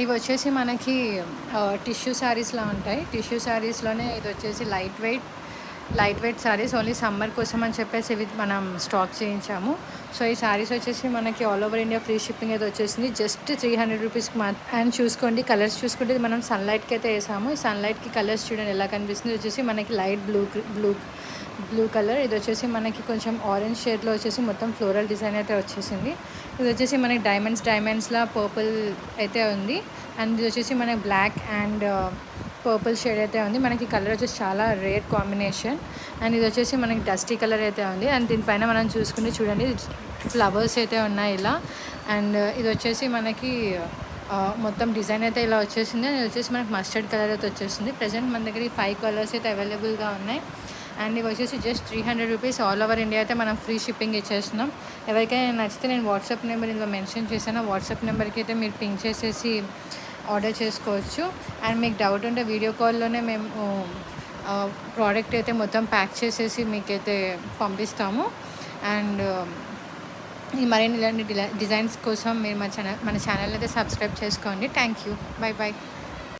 ఇవి వచ్చేసి మనకి టిష్యూ శారీస్‌లా ఉంటాయి. టిష్యూ శారీస్‌లోనే ఇదొచ్చేసి light weight saris only summer కోసం అని చెప్పేసి ఇవి మనం స్టాక్ చేయించాము. సో, ఈ శారీస్ వచ్చేసి మనకి all over India free shipping అయితే వచ్చేసింది. జస్ట్ 300 రూపీస్‌కి అండ్ చూసుకోండి, కలర్స్ చూసుకుంటే ఇది మనం సన్‌లైట్‌కి అయితే వేసాము. ఈ సన్‌లైట్‌కి కలర్స్ చూడండి ఎలా కనిపిస్తుంది. ఇది వచ్చేసి మనకి లైట్ బ్లూ కలర్. ఇది వచ్చేసి మనకి కొంచెం ఆరెంజ్ షేడ్లో వచ్చేసి మొత్తం ఫ్లోరల్ డిజైన్ అయితే వచ్చేసింది. ఇది వచ్చేసి మనకి డైమండ్స్‌లా పర్పుల్ అయితే ఉంది. అండ్ ఇది వచ్చేసి మనకి బ్లాక్ అండ్ పర్పుల్ షేడ్ అయితే ఉంది. మనకి కలర్ వచ్చేసి చాలా రేర్ కాంబినేషన్. అండ్ ఇది వచ్చేసి మనకి డస్టీ కలర్ అయితే ఉంది. అండ్ దీనిపైన మనం చూసుకుంటే చూడండి ఫ్లవర్స్ అయితే ఉన్నాయి ఇలా. అండ్ ఇది వచ్చేసి మనకి మొత్తం డిజైన్ అయితే ఇలా వచ్చేసింది. అండ్ ఇది వచ్చేసి మనకి మస్టర్డ్ కలర్ అయితే వచ్చేసింది. ప్రజెంట్ మన దగ్గర ఈ 5 కలర్స్ అయితే అవైలబుల్గా ఉన్నాయి. అండ్ ఇవి వచ్చేసి just 300 rupees all over India అయితే మనం ఫ్రీ షిప్పింగ్ ఇచ్చేస్తున్నాం. ఎవరికైనా నచ్చితే నేను వాట్సాప్ నెంబర్ ఇందులో మెన్షన్ చేశాను. వాట్సాప్ నెంబర్కి అయితే మీరు పింక్ చేసేసి ఆర్డర్ చేసుకోవచ్చు. అండ్ మీకు డౌట్ ఉంటే వీడియో కాల్లోనే మేము ప్రోడక్ట్ అయితే మొత్తం ప్యాక్ చేసేసి మీకైతే పంపిస్తాము. అండ్ ఈ మరిన్ని ఇలాంటి డిజైన్స్ కోసం మీరు మన ఛానల్ అయితే సబ్స్క్రైబ్ చేసుకోండి. Thank you. బై.